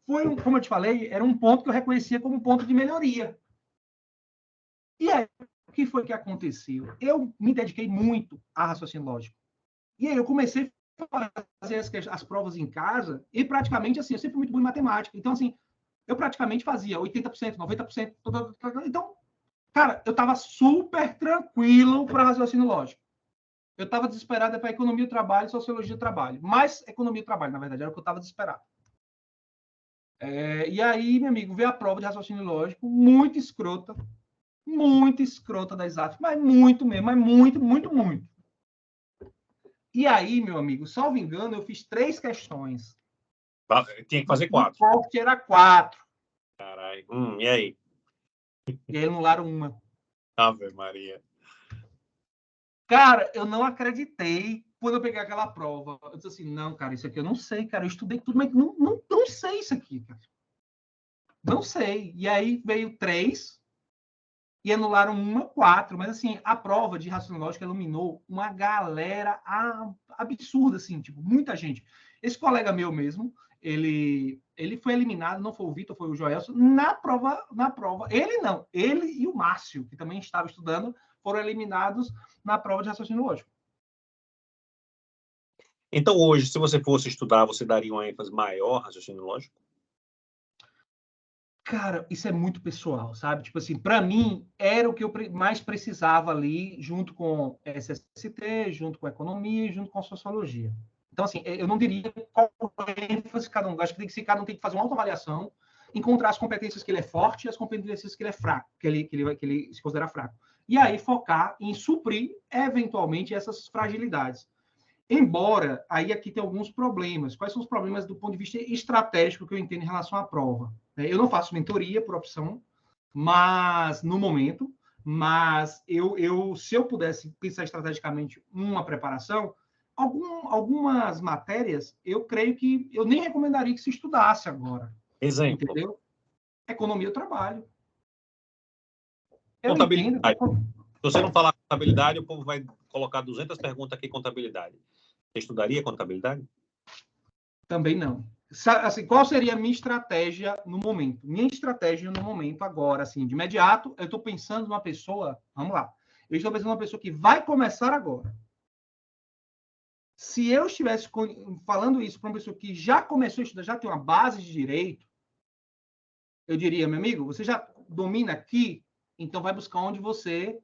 Como eu te falei, era um ponto que eu reconhecia como um ponto de melhoria. E aí, o que foi que aconteceu? Eu me dediquei muito a raciocínio lógico. E aí eu comecei a fazer as provas em casa e praticamente, assim, eu sempre fui muito bom em matemática. Então, assim, eu praticamente fazia 80%, 90%. Então, cara, eu estava super tranquilo para raciocínio lógico. Eu estava desesperado para economia do trabalho e sociologia do trabalho. Mais economia do trabalho, na verdade, era o que eu estava desesperado. E aí, meu amigo, veio a prova de raciocínio lógico, muito escrota da exatas, mas muito mesmo, mas muito, muito, muito. E aí, meu amigo, salvo engano, eu fiz 3 questões. Tinha que fazer 4. O corte era 4. Caralho. E aí? E aí anularam uma. Ave Maria. Cara, eu não acreditei quando eu peguei aquela prova. Eu disse assim, não, cara, isso aqui eu não sei, cara. Eu estudei tudo, mas não sei isso aqui, cara. Não sei. E aí veio 3 e anularam 4. Mas, assim, a prova de raciocínio lógico iluminou uma galera absurda, assim, tipo, muita gente. Esse colega meu mesmo, ele foi eliminado, não foi o Vitor, foi o Joelson, na prova. Ele não, ele e o Márcio, que também estava estudando, foram eliminados na prova de raciocínio lógico. Então, hoje, se você fosse estudar, você daria uma ênfase maior ao raciocínio lógico? Cara, isso é muito pessoal, sabe? Tipo assim, para mim, era o que eu mais precisava ali, junto com SST, junto com economia e junto com sociologia. Então, assim, eu não diria qual ênfase cada um. Acho que cada um tem que fazer uma autoavaliação, encontrar as competências que ele é forte e as competências que ele é fraco, que ele se considera fraco. E aí focar em suprir, eventualmente, essas fragilidades. Embora, aí aqui tem alguns problemas. Quais são os problemas do ponto de vista estratégico que eu entendo em relação à prova? Eu não faço mentoria por opção, mas no momento, se eu pudesse pensar estrategicamente uma preparação, algumas matérias, eu creio que eu nem recomendaria que se estudasse agora. Exemplo. Entendeu? Economia do trabalho. Eu entendo. Contabilidade. Se você não falar contabilidade, o povo vai colocar 200 perguntas aqui contabilidade. Você estudaria contabilidade? Também não. Assim, qual seria a minha estratégia no momento? Minha estratégia no momento agora, assim, de imediato, eu estou pensando numa pessoa, vamos lá, eu estou pensando numa pessoa que vai começar agora. Se eu estivesse falando isso para uma pessoa que já começou a estudar, já tem uma base de direito, eu diria, meu amigo, você já domina aqui, então vai buscar onde você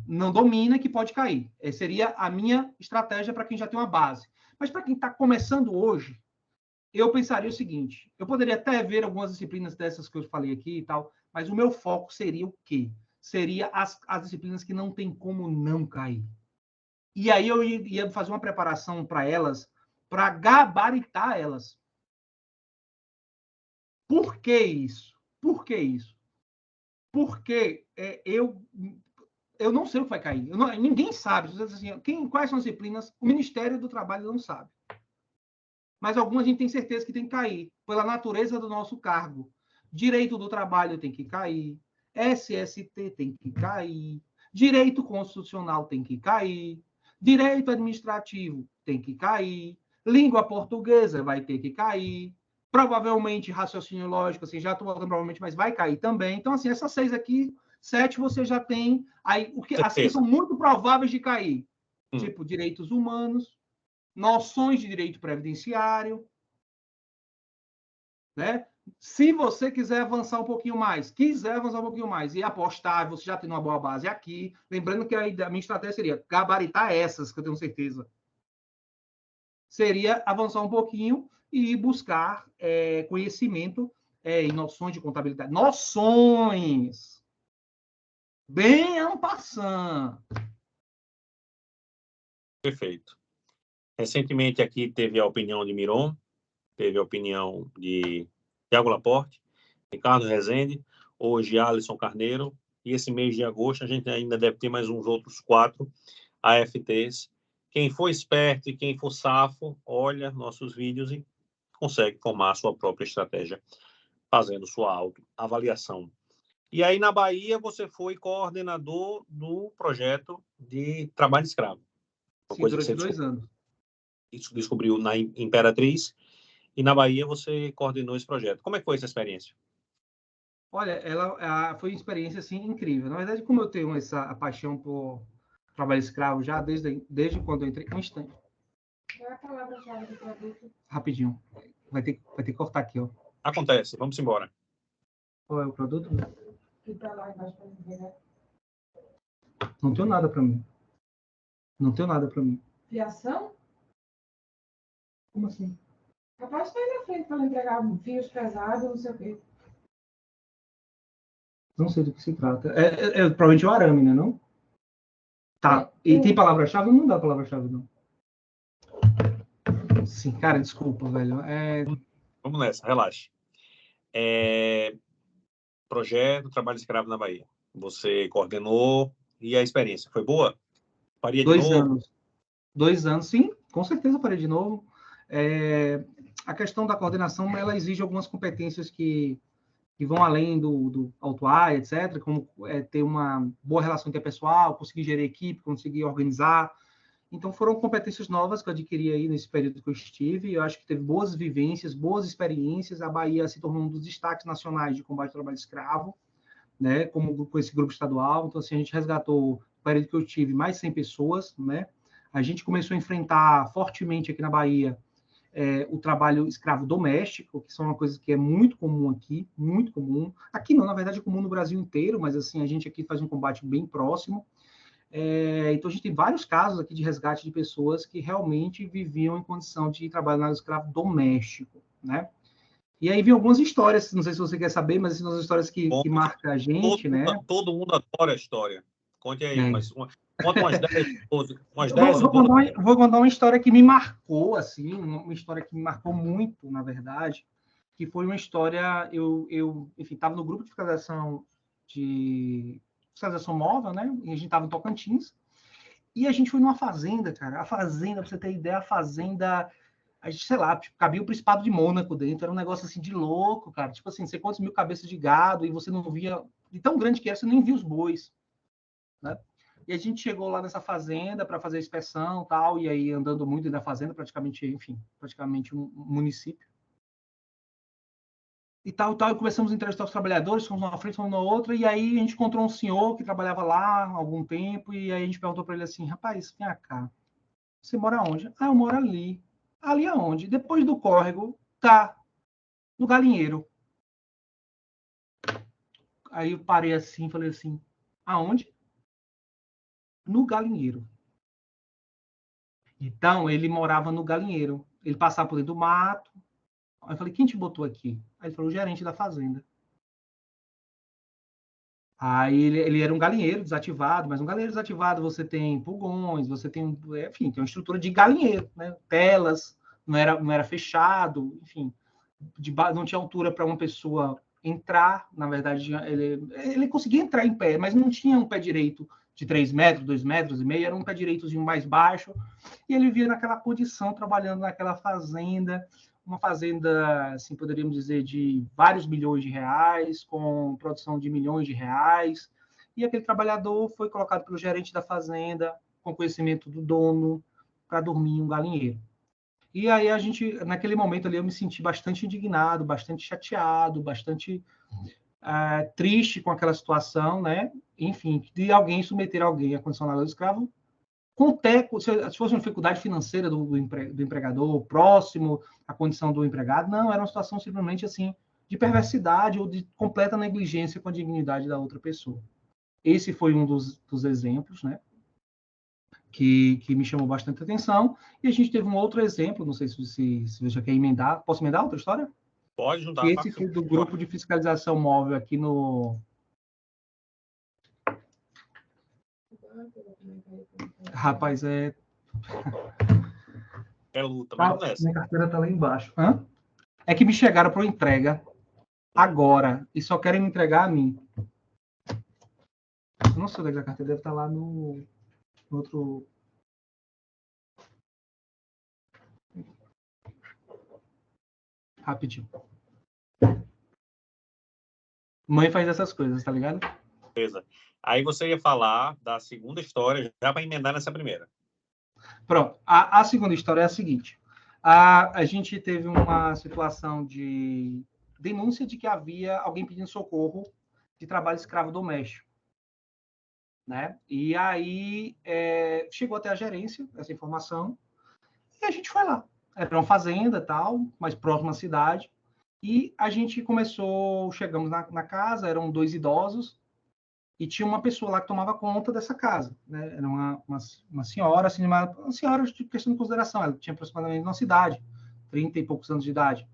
não domina, que pode cair. Essa seria a minha estratégia para quem já tem uma base. Mas para quem está começando hoje, eu pensaria o seguinte, eu poderia até ver algumas disciplinas dessas que eu falei aqui e tal, mas o meu foco seria o quê? Seria as disciplinas que não tem como não cair. E aí eu ia fazer uma preparação para elas, para gabaritar elas. Por que isso? Por que isso? Porque eu não sei o que vai cair. Ninguém sabe. Assim, quais são as disciplinas? O Ministério do Trabalho não sabe. Mas algumas a gente tem certeza que tem que cair, pela natureza do nosso cargo. Direito do trabalho tem que cair, SST tem que cair, direito constitucional tem que cair, direito administrativo tem que cair, língua portuguesa vai ter que cair, provavelmente raciocínio lógico, assim, já estou falando provavelmente, mas vai cair também. Então, assim, essas 6 aqui, 7 você já tem, aí, as que são muito prováveis de cair, tipo direitos humanos, noções de direito previdenciário, né? Se você quiser avançar um pouquinho mais, e apostar, você já tem uma boa base aqui, lembrando que a minha estratégia seria gabaritar essas, que eu tenho certeza. Seria avançar um pouquinho e buscar conhecimento em noções de contabilidade. Noções! Bem en passant. Perfeito. Recentemente aqui teve a opinião de Miron, teve a opinião de Tiago Laporte, Ricardo Rezende, hoje Alisson Carneiro, e esse mês de agosto a gente ainda deve ter mais uns outros 4 AFTs. Quem for esperto e quem for safo, olha nossos vídeos e consegue formar a sua própria estratégia, fazendo sua autoavaliação. E aí, na Bahia, você foi coordenador do projeto de trabalho escravo. Uma Sim, coisa que durante você 2 anos. descobriu na Imperatriz, e na Bahia você coordenou esse projeto. Como é que foi essa experiência? Olha, foi uma experiência assim, incrível. Na verdade, como eu tenho essa paixão por trabalho escravo já desde quando eu entrei. Um instante. Qual é a palavra-chave do produto? Rapidinho. Vai ter que cortar aqui, ó. Acontece, vamos embora. Qual é o produto? Que tá lá embaixo para ver, né? Não tenho nada para mim. Não tenho nada para mim. Fiação? Como assim? Capaz de estar na frente para entregar fios pesados, não sei o quê. Não sei do que se trata. Provavelmente o arame, né, não? Tá. E tem palavra-chave? Não dá palavra-chave, não. Sim, cara, desculpa, velho. Vamos nessa, relaxe. Projeto Trabalho Escravo na Bahia. Você coordenou e a experiência foi boa? Faria de 2 novo? anos. 2 anos, sim, com certeza farei de novo. A questão da coordenação, ela exige algumas competências que vão além do autuar, etc., como ter uma boa relação interpessoal, conseguir gerir equipe, conseguir organizar. Então, foram competências novas que eu adquiri aí nesse período que eu estive. Eu acho que teve boas vivências, boas experiências. A Bahia se tornou um dos destaques nacionais de combate ao trabalho escravo, né, com esse grupo estadual. Então, assim, a gente resgatou, no período que eu tive, mais 100 pessoas, né? A gente começou a enfrentar fortemente aqui na Bahia o trabalho escravo doméstico, que são uma coisa que é muito comum aqui, muito comum. Aqui não, na verdade é comum no Brasil inteiro, mas assim, a gente aqui faz um combate bem próximo. Então a gente tem vários casos aqui de resgate de pessoas que realmente viviam em condição de trabalho no escravo doméstico, né? E aí vem algumas histórias, não sei se você quer saber, mas são as histórias que marcam a gente, né? Todo mundo adora a história. Conte aí, conta umas 10, 12. Vou contar uma história que me marcou, assim, uma história que me marcou muito, na verdade, que foi uma história, enfim, estava no grupo de fiscalização móvel, né? E a gente estava em Tocantins, e a gente foi numa fazenda, cara. A fazenda, pra você ter ideia, a gente, sei lá, tipo, cabia o Principado de Mônaco dentro, era um negócio assim de louco, cara. Tipo assim, sei quantos mil cabeças de gado, e você não via, de tão grande que era, você nem via os bois, né? E a gente chegou lá nessa fazenda para fazer a inspeção, tal, e aí andando muito na fazenda, praticamente um município. E tal, e começamos a entrevistar os trabalhadores, fomos numa frente, fomos na outra, e aí a gente encontrou um senhor que trabalhava lá há algum tempo, e aí a gente perguntou para ele assim: rapaz, vem cá, você mora onde? Ah, eu moro ali. Ali aonde? Depois do córrego, tá, no galinheiro. Aí eu parei assim, falei assim: aonde? No galinheiro. Então, ele morava no galinheiro. Ele passava por dentro do mato. Aí eu falei: quem te botou aqui? Aí ele falou: o gerente da fazenda. Aí ele era um galinheiro desativado, mas um galinheiro desativado você tem pulgões, você tem, enfim, tem uma estrutura de galinheiro, né? Telas, não era fechado, enfim, não tinha altura para uma pessoa entrar. Na verdade, ele conseguia entrar em pé, mas não tinha um pé direito de 3 metros, 2 metros e meio, era um pé direitozinho mais baixo, e ele via naquela condição, trabalhando naquela fazenda, uma fazenda, assim, poderíamos dizer, de vários milhões de reais, com produção de milhões de reais, e aquele trabalhador foi colocado pelo gerente da fazenda, com conhecimento do dono, para dormir em um galinheiro. E aí a gente, naquele momento ali, eu me senti bastante indignado, bastante chateado, bastante triste com aquela situação, né? Enfim, de alguém submeter alguém à condição de escravo, se fosse uma dificuldade financeira do empregador, próximo à condição do empregado, não, era uma situação simplesmente assim, de perversidade ou de completa negligência com a dignidade da outra pessoa. Esse foi um dos exemplos, né? Que me chamou bastante atenção. E a gente teve um outro exemplo, não sei se você já quer emendar. Posso emendar outra história? Pode juntar. Que esse foi do grupo de fiscalização móvel aqui no... Rapaz, É luta, mas vamos nessa. Minha carteira tá lá embaixo. Hã? É que me chegaram para entrega agora e só querem me entregar a mim. Eu não sei onde é que a carteira deve estar lá no outro... Rapidinho. Mãe faz essas coisas, tá ligado? Beleza. Aí você ia falar da segunda história, já para emendar nessa primeira. Pronto. A segunda história é a seguinte. A gente teve uma situação de denúncia de que havia alguém pedindo socorro de trabalho escravo doméstico, né? E aí chegou até a gerência essa informação e a gente foi lá. Era uma fazenda, tal, mais próxima à cidade. E a gente chegamos na casa, eram 2 idosos, e tinha uma pessoa lá que tomava conta dessa casa, né? Era uma senhora, assim, uma senhora de questão de consideração, ela tinha aproximadamente uma cidade, 30 e poucos anos de idade.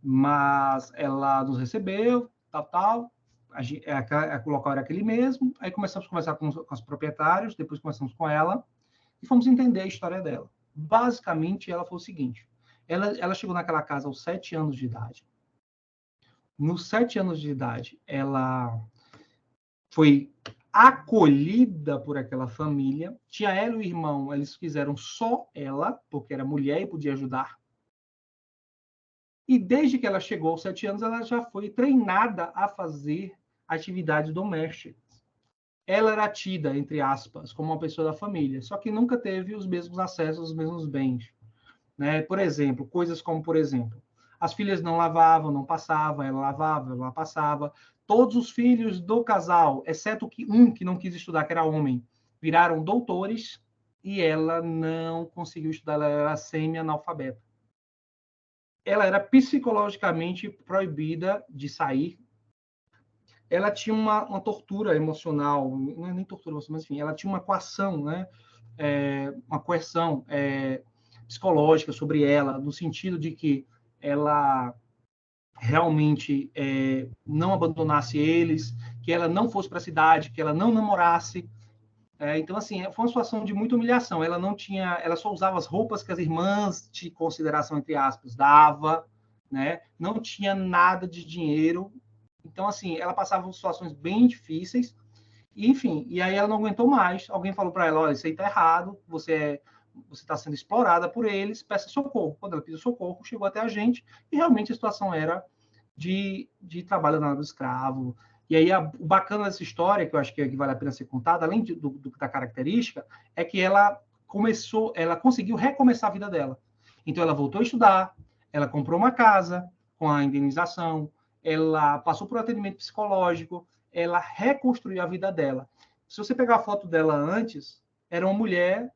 Mas ela nos recebeu, tal. O local era aquele mesmo. Aí começamos a conversar com os proprietários, depois conversamos com ela e fomos entender a história dela. Basicamente, ela foi o seguinte: ela chegou naquela casa aos 7 anos de idade. Nos 7 anos de idade, ela foi acolhida por aquela família. Tinha ela e o irmão, eles fizeram só ela, porque era mulher e podia ajudar. E desde que ela chegou aos 7 anos, ela já foi treinada a fazer atividades domésticas. Ela era tida, entre aspas, como uma pessoa da família, só que nunca teve os mesmos acessos aos mesmos bens. Né? Por exemplo, coisas como, por exemplo, as filhas não lavavam, não passavam, ela lavava, ela passava. Todos os filhos do casal, exceto um que não quis estudar, que era homem, viraram doutores e ela não conseguiu estudar, ela era semi-analfabeta. Ela era psicologicamente proibida de sair. Ela tinha uma tortura emocional, não é nem tortura emocional, mas enfim, ela tinha uma coação, né? Uma coerção psicológica sobre ela, no sentido de que ela realmente não abandonasse eles, que ela não fosse para a cidade, que ela não namorasse. Então, assim, foi uma situação de muita humilhação. Ela não tinha, ela só usava as roupas que as irmãs de consideração, entre aspas, dava, né? Não tinha nada de dinheiro. Então, assim, ela passava por situações bem difíceis. E, enfim, e aí ela não aguentou mais. Alguém falou para ela: olha, isso aí tá errado, você está sendo explorada por eles, peça socorro. Quando ela pediu socorro, chegou até a gente, e realmente a situação era de trabalho na do escravo. E aí, o bacana dessa história, que eu acho que vale a pena ser contada, além da característica, é que ela conseguiu recomeçar a vida dela. Então, ela voltou a estudar, ela comprou uma casa com a indenização, ela passou por um atendimento psicológico, ela reconstruiu a vida dela. Se você pegar a foto dela antes, era uma mulher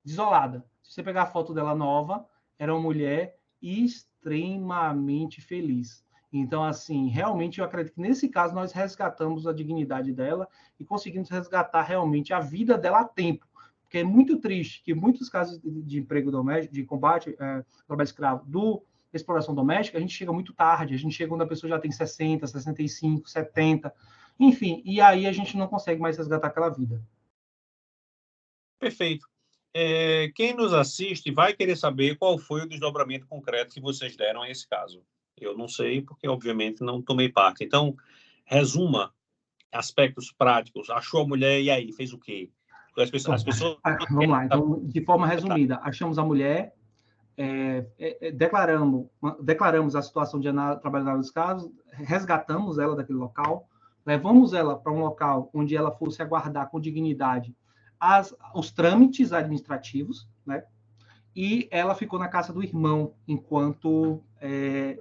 desolada. Se você pegar a foto dela nova, era uma mulher extremamente feliz. Então, assim, realmente eu acredito que nesse caso nós resgatamos a dignidade dela e conseguimos resgatar realmente a vida dela a tempo. Porque é muito triste que muitos casos de emprego doméstico, de combate ao trabalho escravo, exploração doméstica, a gente chega muito tarde, a gente chega quando a pessoa já tem 60, 65, 70, enfim, e aí a gente não consegue mais resgatar aquela vida. Perfeito. Quem nos assiste vai querer saber qual foi o desdobramento concreto que vocês deram a esse caso. Eu não sei, porque, obviamente, não tomei parte. Então, resuma aspectos práticos. Achou a mulher e aí? Fez o quê? As pessoas... Vamos lá. Então, de forma resumida, achamos a mulher, declaramos a situação de trabalho na escravos, resgatamos ela daquele local, levamos ela para um local onde ela fosse aguardar com dignidade os trâmites administrativos, né? E ela ficou na casa do irmão enquanto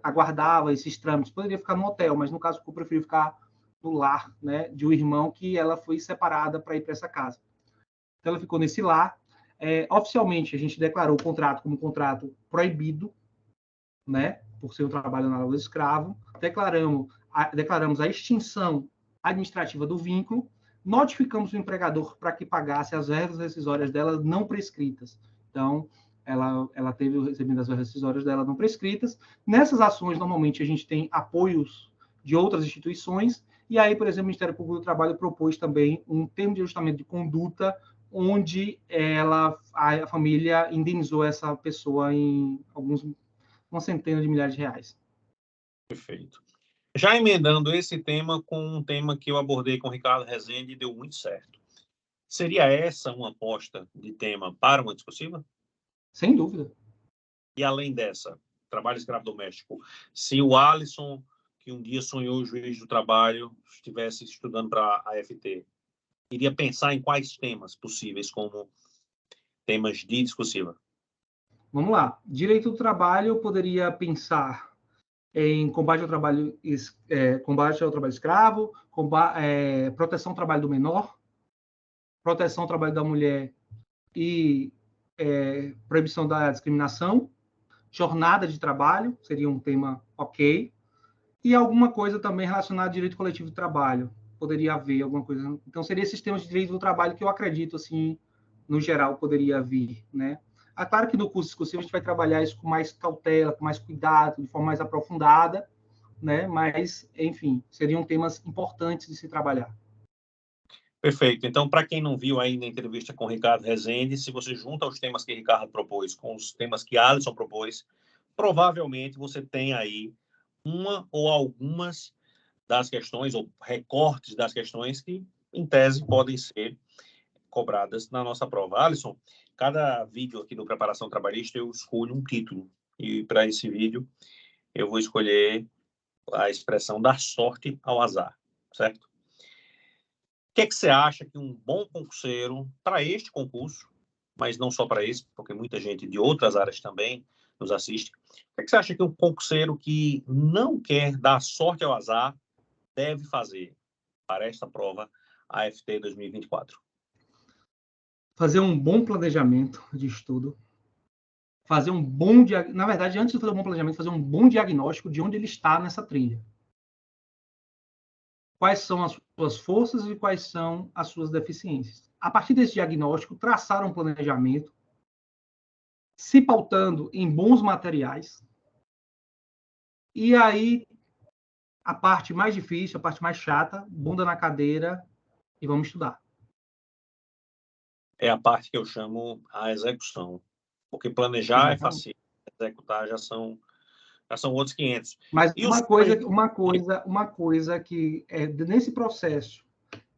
aguardava esses trâmites. Poderia ficar no hotel, mas no caso eu preferi ficar no lar, né, de um irmão que ela foi separada para ir para essa casa. Então ela ficou nesse lar. Oficialmente a gente declarou o contrato como um contrato proibido, né, por ser um trabalho análogo ao escravo. Declaramos a extinção administrativa do vínculo. Notificamos o empregador para que pagasse as verbas rescisórias dela não prescritas. Então, ela teve o recebimento das verbas rescisórias dela não prescritas. Nessas ações, normalmente, a gente tem apoios de outras instituições, e aí, por exemplo, o Ministério Público do Trabalho propôs também um termo de ajustamento de conduta, onde a família indenizou essa pessoa em uma centena de milhares de reais. Perfeito. Já emendando esse tema com um tema que eu abordei com o Ricardo Rezende e deu muito certo. Seria essa uma aposta de tema para uma discursiva? Sem dúvida. E além dessa, trabalho escravo doméstico, se o Alisson, que um dia sonhou o juiz do trabalho, estivesse estudando para a AFT, iria pensar em quais temas possíveis como temas de discursiva? Vamos lá. Direito do trabalho, eu poderia pensar em combate ao trabalho escravo, proteção ao trabalho do menor, proteção ao trabalho da mulher e proibição da discriminação, jornada de trabalho, seria um tema ok, e alguma coisa também relacionada ao direito coletivo de trabalho. poderia haver alguma coisa. Então, seria esses temas de direito do trabalho que eu acredito, assim, no geral, poderia vir, né? É claro que no curso discursivo a gente vai trabalhar isso com mais cautela, com mais cuidado, de forma mais aprofundada, né? Mas, enfim, seriam temas importantes de se trabalhar. Perfeito. Então, para quem não viu aí na entrevista com o Ricardo Rezende, se você junta os temas que Ricardo propôs com os temas que Alisson propôs, provavelmente você tem aí uma ou algumas das questões, ou recortes das questões que, em tese, podem ser cobradas na nossa prova. Alisson, cada vídeo aqui do Preparação Trabalhista eu escolho um título. E para esse vídeo eu vou escolher a expressão dar sorte ao azar, certo? O que é que você acha que um bom concurseiro, para este concurso, mas não só para esse, porque muita gente de outras áreas também nos assiste, o que é que você acha que um concurseiro que não quer dar sorte ao azar deve fazer para esta prova AFT 2024? Fazer um bom planejamento de estudo, fazer um bom... Na verdade, antes de fazer um bom planejamento, fazer um bom diagnóstico de onde ele está nessa trilha. Quais são as suas forças e quais são as suas deficiências. A partir desse diagnóstico, traçar um planejamento, se pautando em bons materiais, e aí a parte mais difícil, a parte mais chata, bunda na cadeira e vamos estudar. É a parte que eu chamo a execução, porque planejar é fácil, executar já são outros 500. Mas E uma coisa que é nesse processo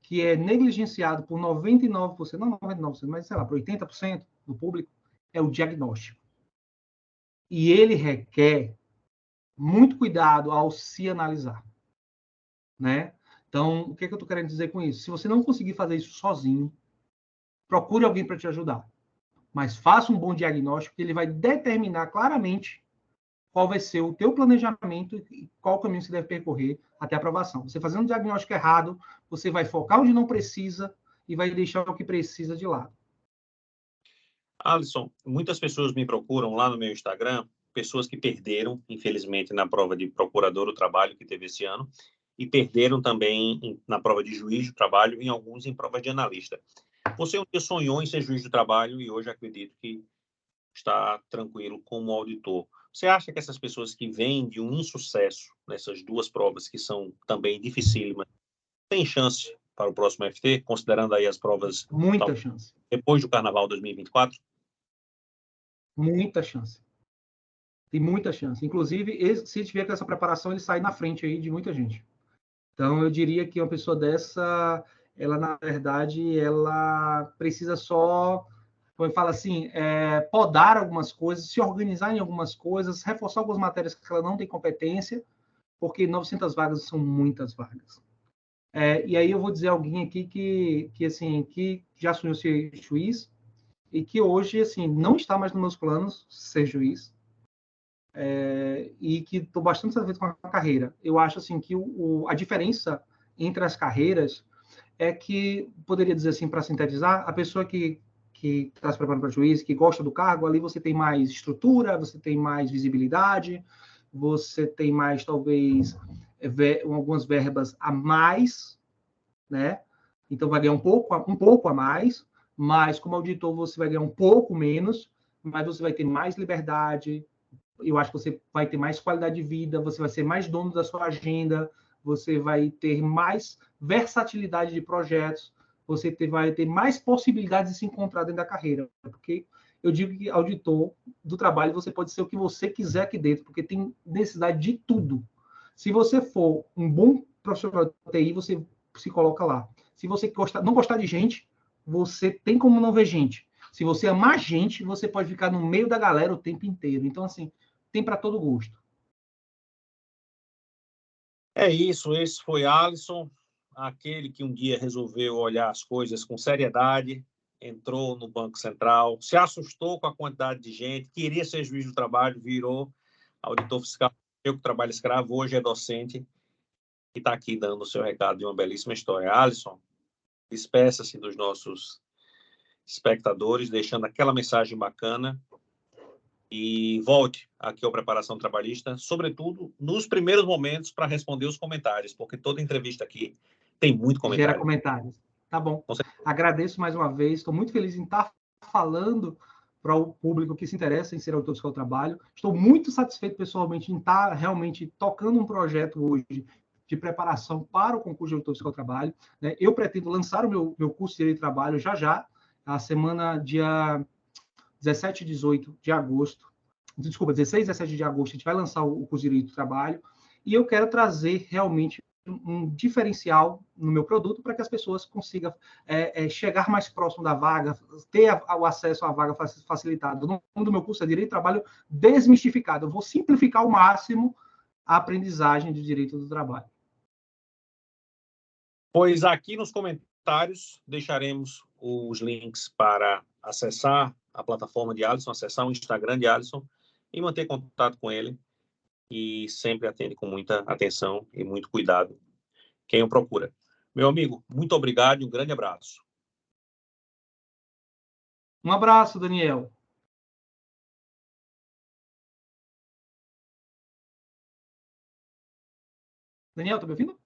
que é negligenciado por 99%, não 99%, mas sei lá, por 80% do público, é o diagnóstico. E ele requer muito cuidado ao se analisar, né? Então, o que é que eu estou querendo dizer com isso? Se você não conseguir fazer isso sozinho, procure alguém para te ajudar. Mas faça um bom diagnóstico, que ele vai determinar claramente qual vai ser o teu planejamento e qual caminho você deve percorrer até a aprovação. Você fazendo um diagnóstico errado, você vai focar onde não precisa e vai deixar o que precisa de lado. Alisson, muitas pessoas me procuram lá no meu Instagram, pessoas que perderam, infelizmente, na prova de procurador do trabalho que teve esse ano, e perderam também na prova de juiz do trabalho e alguns em provas de analista. Você um dia sonhou em ser juiz do trabalho e hoje acredito que está tranquilo como auditor. Você acha que essas pessoas que vêm de um insucesso nessas duas provas, que são também dificílimas, têm chance para o próximo FT, considerando aí as provas Muita chance. depois do Carnaval 2024? Muita chance. Tem muita chance. Inclusive, se tiver com essa preparação, ele sai na frente aí de muita gente. Então, eu diria que uma pessoa dessa, ela, na verdade, ela precisa só, como eu falo assim, podar algumas coisas, se organizar em algumas coisas, reforçar algumas matérias que ela não tem competência, porque 900 vagas são muitas vagas. E aí eu vou dizer alguém aqui que já sonhou ser juiz e que hoje, assim, não está mais nos meus planos ser juiz, e que estou bastante satisfeito com a carreira. Eu acho assim que a diferença entre as carreiras é que, poderia dizer assim, para sintetizar, a pessoa que está se preparando para juiz, que gosta do cargo, ali você tem mais estrutura, você tem mais visibilidade, você tem mais, talvez, algumas verbas a mais, né? Então, vai ganhar um pouco a mais, mas como auditor você vai ganhar um pouco menos, mas você vai ter mais liberdade, eu acho que você vai ter mais qualidade de vida, você vai ser mais dono da sua agenda, você vai ter mais versatilidade de projetos, você vai ter mais possibilidades de se encontrar dentro da carreira, porque eu digo que auditor do trabalho você pode ser o que você quiser aqui dentro, porque tem necessidade de tudo. Se você for um bom profissional de TI, você se coloca lá. Se você não gostar de gente, você tem como não ver gente. Se você amar gente, você pode ficar no meio da galera o tempo inteiro. Então, assim, tem para todo gosto. É isso, esse foi Alisson, aquele que um dia resolveu olhar as coisas com seriedade, entrou no Banco Central, se assustou com a quantidade de gente, queria ser juiz do trabalho, virou auditor fiscal, eu que trabalho escravo, hoje é docente e está aqui dando o seu recado de uma belíssima história. Alisson, despeça-se dos nossos espectadores, deixando aquela mensagem bacana e volte aqui ao Preparação Trabalhista, sobretudo nos primeiros momentos para responder os comentários, porque toda entrevista aqui Tem muito comentário. Gera comentários. Tá bom. Agradeço mais uma vez. Estou muito feliz em estar falando para o público que se interessa em ser autor fiscal do trabalho. Estou muito satisfeito pessoalmente em estar realmente tocando um projeto hoje de preparação para o concurso de autor fiscal do trabalho. Né? Eu pretendo lançar o meu curso de Direito do Trabalho já, a semana dia 17 e 18 de agosto. Desculpa, 16 e 17 de agosto, a gente vai lançar o curso de Direito do Trabalho. E eu quero trazer realmente um diferencial no meu produto para que as pessoas consigam chegar mais próximo da vaga, ter o acesso à vaga facilitado. O nome do meu curso é Direito do Trabalho Desmistificado. Eu vou simplificar ao máximo a aprendizagem de Direito do Trabalho. Pois aqui nos comentários deixaremos os links para acessar a plataforma de Alisson, acessar o Instagram de Alisson e manter contato com ele. E sempre atende com muita atenção e muito cuidado quem o procura. Meu amigo, muito obrigado e um grande abraço. Um abraço, Daniel. Daniel, tá me ouvindo?